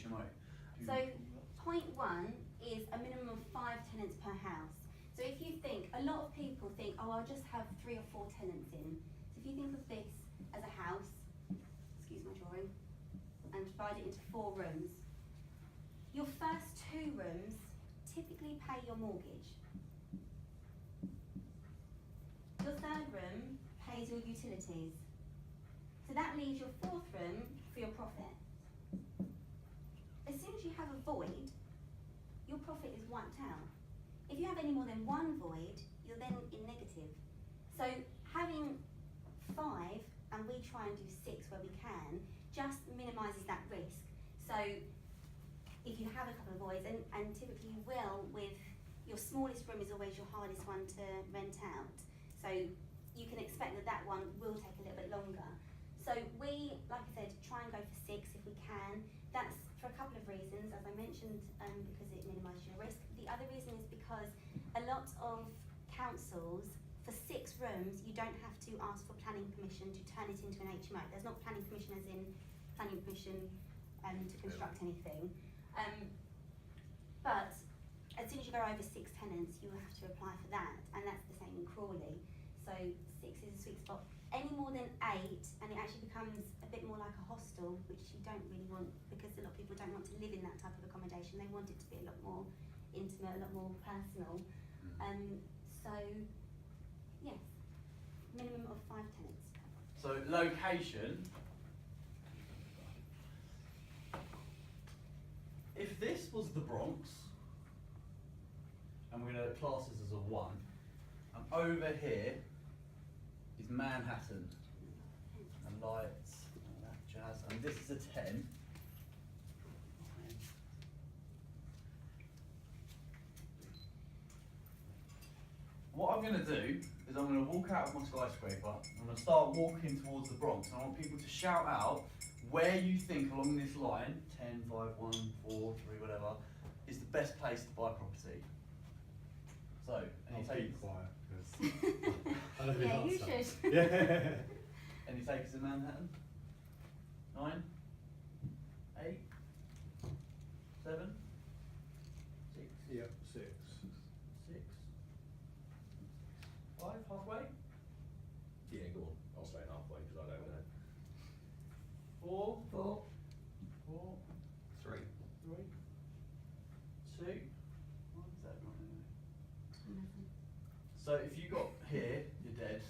HMO? So point 1 is a minimum of 5 tenants per house. So if you think, a lot of people think, oh, I'll just have 3 or 4 tenants in. So if you think of this as a house, excuse my drawing, and divide it into 4 rooms, your first 2 rooms typically pay your mortgage. Your 3rd room pays your utilities. So that leaves your 4th room for your profit. As soon as you have a void, your profit is wiped out. If you have any more than 1 void, you're then in negative. So having 5, and we try and do 6 where we can, just minimises that risk. So if you have a couple of voids, and typically you will, with your smallest room is always your hardest one to rent out. So you can expect that that one will take a little bit longer. So we, like I said, try and go for 6 if we can. That's for a couple of reasons, as I mentioned, because it minimises your risk. The other reason is because a lot of councils, for 6 rooms, you don't have to ask for planning permission to turn it into an HMO. There's not planning permission as in planning permission to construct anything. But as soon as you go over 6 tenants, you will have to apply for that, and that's the same in Crawley. So 6 is a sweet spot. Any more than 8, and it actually becomes a bit more like a hostel, which you don't really want, because a lot of people don't want to live in that type of accommodation. They want it to be a lot more intimate, a lot more personal. So, yes, minimum of 5 tenants. So location. If this was the Bronx, and we're going to class this as a 1, and over here is Manhattan, and lights, and that jazz, and this is a 10. What I'm going to do is I'm going to walk out of my skyscraper, I'm going to start walking towards the Bronx, and I want people to shout out where you think along this line, 10, 5, 1, 4, 3, whatever, is the best place to buy property. So, any takers? Quiet, because I don't Yeah, think you that's should. Yeah. Any takers in Manhattan? 9? 8? 7? 6? Yep, 6. 6? 5? Halfway? Yeah, go on. I'll stay halfway because I don't know. 4? 4. 4? 3. 3? 2? What is that got in there? So if you got here, you're dead.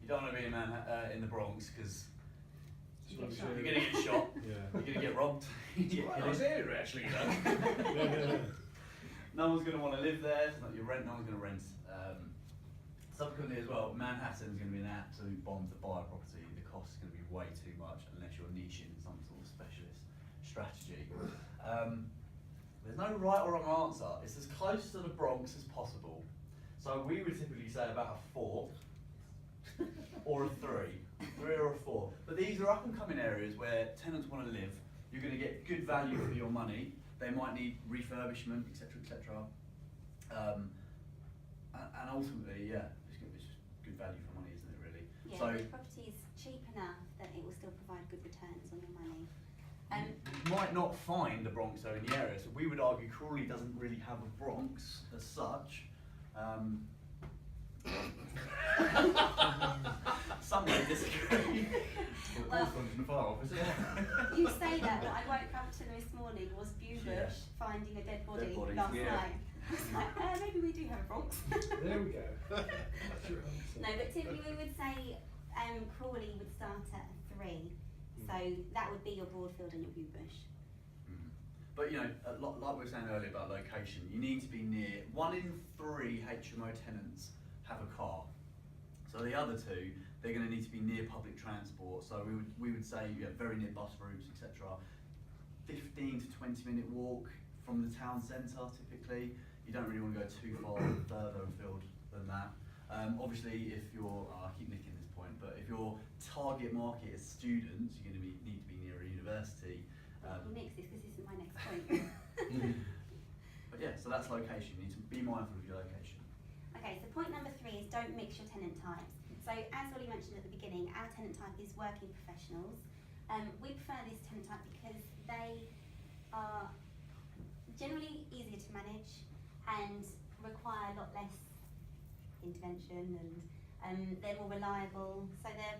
You don't want to be in in the Bronx because You get shot. you're going to get shot. Yeah. You're going to get robbed. Quite a nice area actually, you know. No one's going to want to live there. It's not your rent. No one's going to rent. Subsequently as well, Manhattan is going to be an absolute bomb to buy a property. The cost is going to be way too much unless you're niche in some sort of specialist strategy. There's no right or wrong answer. It's as close to the Bronx as possible. So we would typically say about a 4 or a 3 or a 4. But these are up and coming areas where tenants want to live. You're going to get good value for your money. They might need refurbishment, etc., etc. And ultimately, yeah, it's just good value for money, isn't it? Really. Yeah, So the property is cheap enough that it will still provide good returns on your money. you might not find a Bronx though in the area. So we would argue Crawley doesn't really have a Bronx as such. Some may disagree. Well, from the fire office. You say that, but I woke up to this morning was Bewbush Yeah. finding a dead body, Dead body, last yeah. night. I was like, maybe we do have a Bronx. There we go. That's your answer. No, but typically we would say Crawley would start at a 3. So that would be your Broadfield and your Bewbush. But you know, like we were saying earlier about location, you need to be near. 1 in 3 HMO tenants have a car. So the other 2, they're going to need to be near public transport. So we would say very near bus routes, etc. 15 to 20-minute walk from the town centre typically. You don't really want to go too far further afield than that. Obviously, if you're, I keep nicking this point, but if your target market is students, you're going to need to be near a university. We'll mix this because this is my next point. But yeah, so that's location. You need to be mindful of your location. Okay, so point number 3 is don't mix your tenant types. So as Ollie mentioned at the beginning, our tenant type is working professionals. We prefer this tenant type because they are generally easier to manage and require a lot less intervention, and they're more reliable. So they're,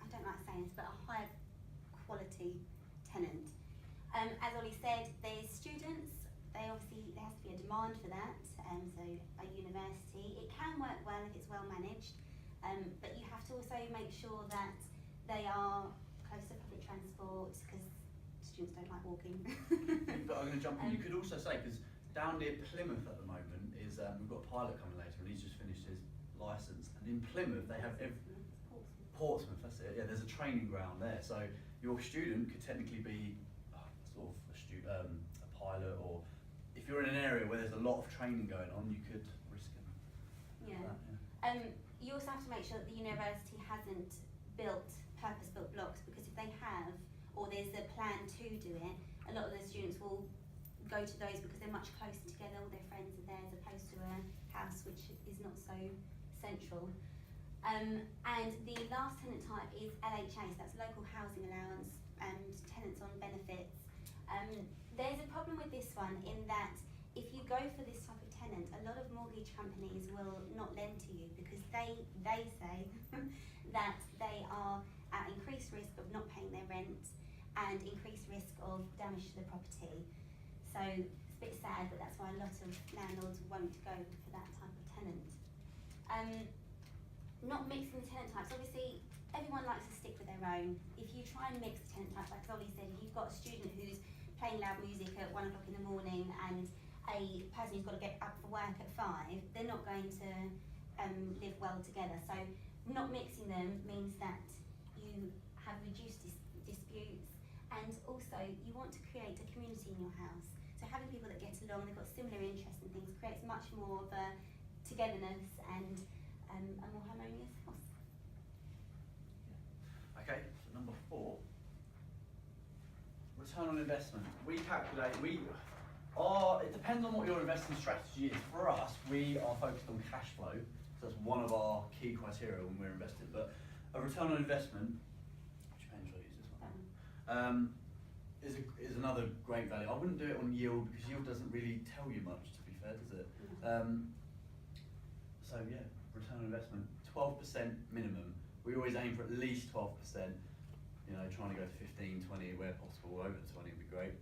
I don't like saying this, but a higher quality tenant. As Ollie said, there's students. There has to be a demand for that. So a university, it can work well if it's well managed, but you have to also make sure that they are close to public transport, because students don't like walking. But I'm going to jump in. You could also say, because down near Plymouth at the moment is we've got a pilot coming later, and he's just finished his licence. And in Plymouth they have Portsmouth. That's it. Yeah, there's a training ground there. So your student could technically be sort of a pilot, or if you're in an area where there's a lot of training going on, you could risk it. Yeah. That, yeah. You also have to make sure that the university hasn't built purpose-built blocks, because if they have, or there's a plan to do it, a lot of the students will go to those because they're much closer together, all their friends are there, as opposed to a house which is not so central. And the last tenant type is LHA, so that's local housing allowance and tenants on benefits. There's a problem with this one in that if you go for this type of tenant, a lot of mortgage companies will not lend to you because they say that they are at increased risk of not paying their rent and increased risk of damage to the property. So it's a bit sad, but that's why a lot of landlords won't go for that type of tenant. Not mixing the tenant types, obviously everyone likes to stick with their own. If you try and mix the tenant types, like Ollie said, if you've got a student who's playing loud music at 1 o'clock in the morning and a person who's got to get up for work at 5, they're not going to live well together. So not mixing them means that you have reduced disputes, and also you want to create a community in your house. So having people that get along, they've got similar interests and things, creates much more of a togetherness and a more harmonious house. Okay, so number 4. Return on investment. We calculate, it depends on what your investing strategy is. For us, we are focused on cash flow, so that's one of our key criteria when we're investing. But a return on investment, which pen should I use this one? Is another great value. I wouldn't do it on yield because yield doesn't really tell you much, to be fair, does it? So yeah, return on investment, 12% minimum. We always aim for at least 12%. You know, trying to go to 15, 20 where possible. Over the 20 would be great.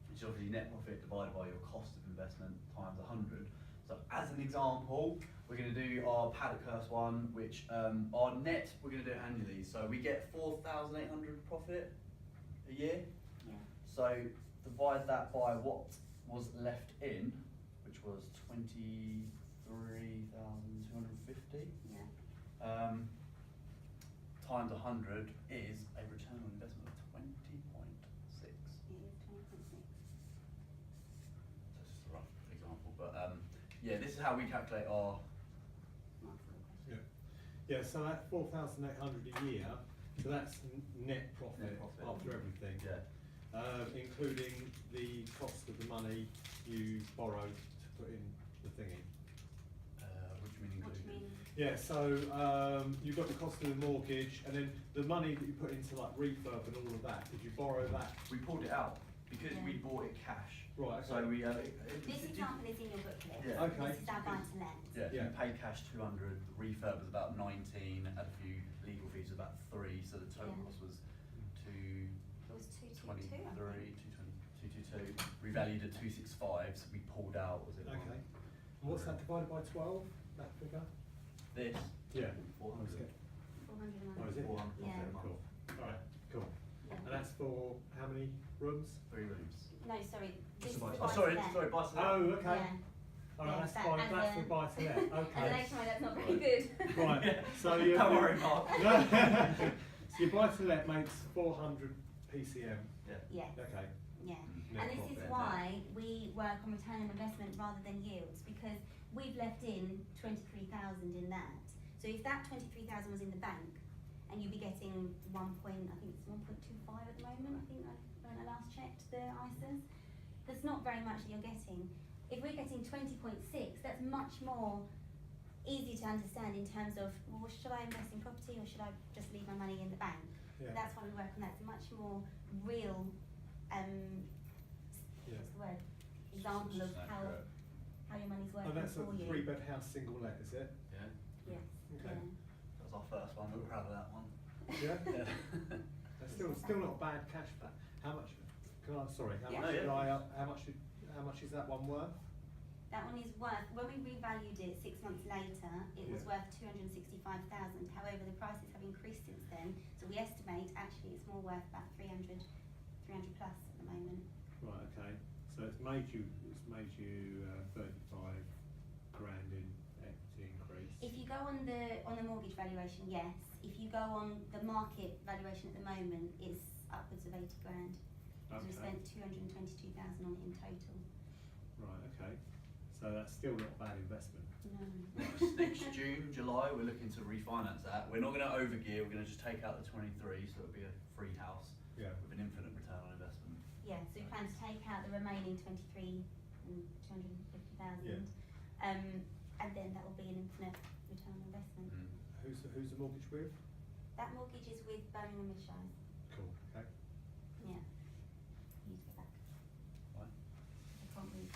Which is obviously net profit divided by your cost of investment times 100. So as an example, we're going to do our paddock curse one, which our net, we're going to do it annually. So we get 4,800 profit a year. Yeah. So divide that by what was left in, which was 23,250. Yeah. Times 100 is a return on investment of 20.6. It is 20.6. That's just a rough example, but yeah, this is how we calculate our. Mark's got a question. Yeah, so at 4,800 a year, so that's net profit, Net profit. after everything. Yeah. Including the cost of the money you borrowed to put in the thingy. What do you mean What do you including? mean? Yeah, so you've got the cost of the mortgage, and then the money that you put into like refurb and all of that. Did you borrow that? We pulled it out because Yeah. we bought it cash. Right. Okay. So we. This example is in your booklet. Yeah. Okay. This is our buy to let. Yeah, Yeah. we paid cash 200. The refurb was about 19. Had a few legal fees of about 3. So the total Yeah. cost was It was 222. 223, 222. Revalued at 265. So we pulled out. Was it? Okay. And what's that divided by 12? That figure? This. Yeah. 400. 400 a month. Oh, is it? 400 Yeah. profit a month. Cool. All right. Cool. Yeah. And that's for how many rooms? 3 rooms. No, sorry. This is the Oh, buy sorry, to let. sorry, buy to let. Oh, okay. Yeah. All right, Yeah, that's that fine. as That's a- the buy to let. As an Okay. HMO, that's not very good. Right. Yeah. So you. Don't worry, Mark. So your buy to let makes 400 PCM. Yeah. Yes. Okay. Yeah. Net And this is profit. why we work on return on investment rather than yields, because we've left in 23,000 in that. So if that 23,000 was in the bank, and you'd be getting I think it's 1.25 at the moment, I think when I last checked the ISAs, that's not very much that you're getting. If we're getting 20.6, that's much more easy to understand in terms of, well, should I invest in property or should I just leave my money in the bank? Yeah. That's why we work on that. It's a much more real Yeah. what's the word? Example of Accurate. how your money's working Oh, that's a for you. 3-bed house, single let, is it? Yeah. Yes. Okay. Yeah. That was our first one, we were proud of that one. Yeah? Yeah. That's still not bad cash for that. How much, sorry, how Yeah. much No, did yeah. how much is that one worth? That one is worth, when we revalued it 6 months later, it was Yeah. worth 265,000. However, the prices have increased since then, so we estimate actually it's more worth about 300 plus at the moment. Right, okay. So it's made you 35 grand in equity increase. If you go on the mortgage valuation, yes. If you go on the market valuation at the moment, it's upwards of 80 grand. So we Okay. spent 222,000 on it in total. Right, okay. So that's still not a bad investment. No. Next June, July, we're looking to refinance that. We're not going to overgear, we're going to just take out the 23, so it'll be a free house Yeah. with an infinite return on investment. Yeah, so we plan to take out the remaining 23 and 250,000. And then that will be an infinite return on investment. Who's the mortgage with? That mortgage is with Birmingham Midshires. Cool, okay. Yeah. You need to get back. Why? I can't move.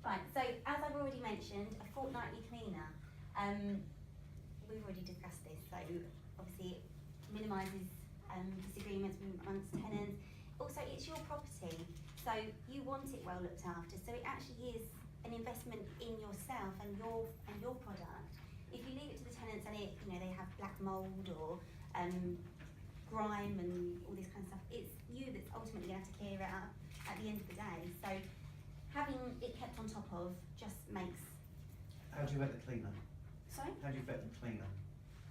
Right, so as I've already mentioned, a fortnightly cleaner. We've already discussed this, so obviously it minimises disagreements amongst tenants. Also, it's your property, so you want it well looked after, so it actually is an investment in yourself and your product. If you leave it to the tenants and they have black mould or grime and all this kind of stuff, it's you that's ultimately going to have to clear it up at the end of the day. So having it kept on top of just makes. How do you vet the cleaner? Sorry? How do you vet the cleaner?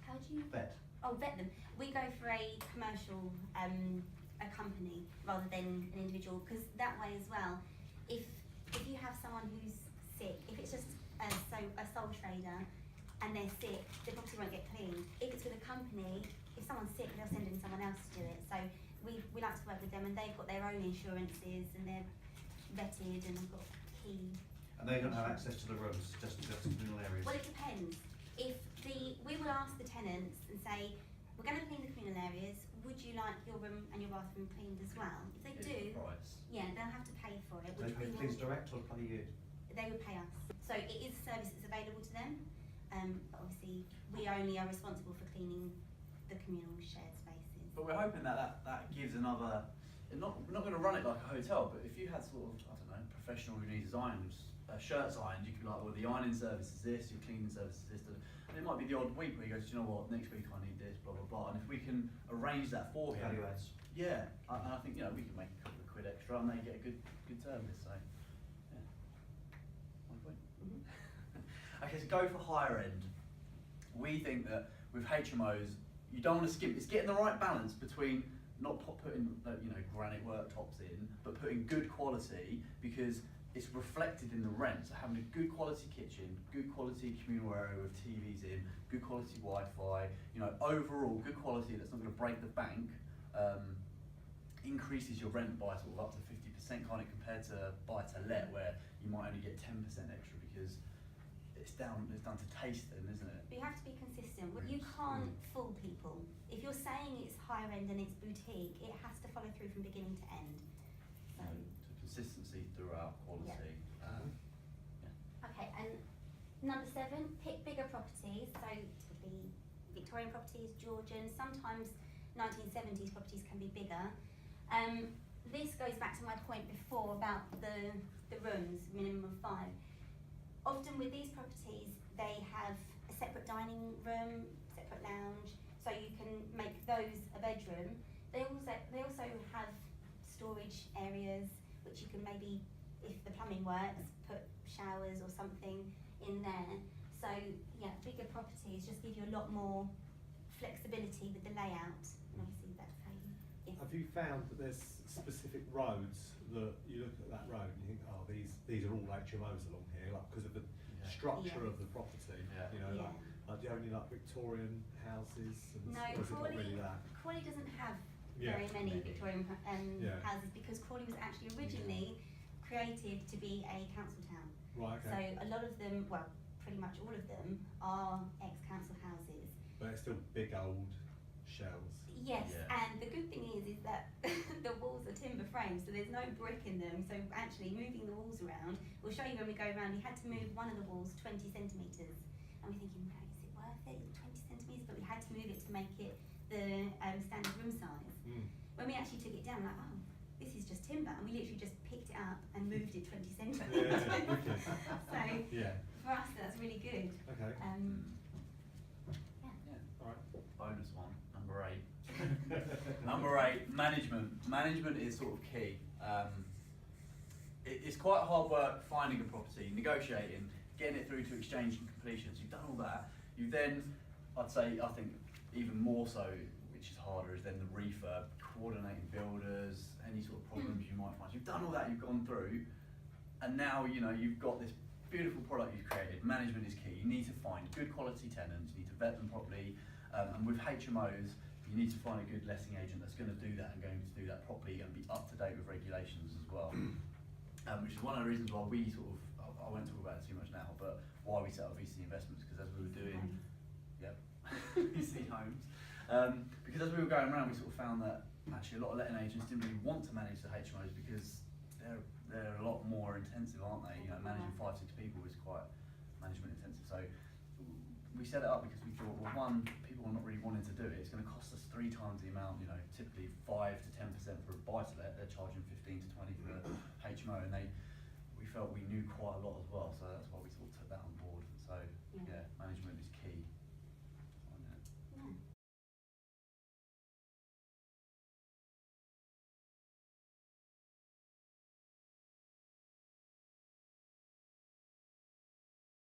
How do you Vet. Oh, vet them. We go for a commercial, a company rather than an individual, because that way as well, if you have someone who's sick, if it's just a sole trader and they're sick, the property won't get cleaned. If it's with a company, if someone's sick, they'll send in someone else to do it. So we like to work with them, and they've got their own insurances and they're vetted and they've got key. And they don't have access to the rooms, just communal areas. Well, it depends. We will ask the tenants and say, we're going to clean the communal areas, would you like your room and your bathroom cleaned as well? If they Here's do, the price. yeah, they'll have to pay for it. Do they pay the cleaners direct or pay you? They would pay us. So it is a service that's available to them, but obviously we only are responsible for cleaning the communal shared spaces. But we're hoping that gives another, we're not going to run it like a hotel, but if you had sort of, I don't know, professional who needs irons, shirts ironed, you could be like, well, the ironing service is this, your cleaning service is this, and it might be the odd week where you go, do you know what, next week I need this, blah, blah, blah, and if we can arrange that for him. Value adds. Yeah, and I think, we can make a couple of quid extra and they get a good service, so, yeah. One point. Okay, so go for higher end. We think that with HMOs, you don't want to skimp. It's getting the right balance between not putting granite worktops in, but putting good quality, because it's reflected in the rent. So having a good quality kitchen, good quality communal area with TVs in, good quality Wi-Fi, overall good quality that's not going to break the bank, increases your rent by sort of up to 50%, kind of compared to buy to let, where you might only get 10% extra because it's down to taste then, isn't it? But you have to be consistent. You can't fool people. If you're saying it's higher end and it's boutique, it has to follow through from beginning to end. So. So consistency throughout, quality. Okay, and number 7, pick bigger properties. So it could be Victorian properties, Georgian, sometimes 1970s properties can be bigger. This goes back to my point before about the rooms, minimum of 5. Often with these properties, they have a separate dining room, separate lounge, so you can make those a bedroom. They also have storage areas, which you can maybe, if the plumbing works, put showers or something in there. So yeah, bigger properties just give you a lot more flexibility with the layout. And obviously that's how you. Yeah. Have you found that there's specific roads that you look at that road and you think, oh, these are all HMOs along here, like because of the structure of the property? Yeah. Like do you have any like Victorian houses? And No, or is it not really that? Crawley doesn't have Yeah. very many Maybe. Victorian Yeah. houses, because Crawley was actually originally created to be a council town. Right, So okay. a lot of them, well, pretty much all of them, are ex-council houses. But it's still big old shells. Yes, Yeah. and the good thing is that the walls are timber framed, so there's no brick in them. So actually moving the walls around, we'll show you when we go around. We had to move one of the walls 20 centimetres, and we're thinking, right, is it worth it? 20 centimetres, but we had to move it to make it the standard room size. When we actually took it down, like, oh, this is just timber, and we literally just picked it up and moved it 20 centimetres. Yeah, wicked. So Yeah, for us, that's really good. okay, Yeah. alright. Bonus one, number 8. Number 8, management. Management is sort of key. It's quite hard work finding a property, negotiating, getting it through to exchange and completion. So you've done all that. You then, I think even more so, which is harder, is then the refurb, coordinating builders, any sort of problems you might find. So you've done all that, you've gone through, and now you've got this beautiful product you've created. Management is key. You need to find good quality tenants. You need to vet them properly, and with HMOs, you need to find a good letting agent that's going to do that and going to do that properly and be up to date with regulations as well. Which is one of the reasons why we sort of, I won't talk about it too much now, but why we set up VC Investments, because as we were doing, VC homes, because as we were going around, we sort of found that actually a lot of letting agents didn't really want to manage the HMOs because they're a lot more intensive, aren't they? Managing 5-6 people is quite management intensive. So we set it up because we thought, well, one, people are not really wanting to do it. It's going to cost us 3 times the amount. Typically 5 to 10% for a buy-to-let. They're charging 15 to 20 for a HMO, and we felt we knew quite a lot as well. So that's why we sort of took that on board. So yeah, management is key.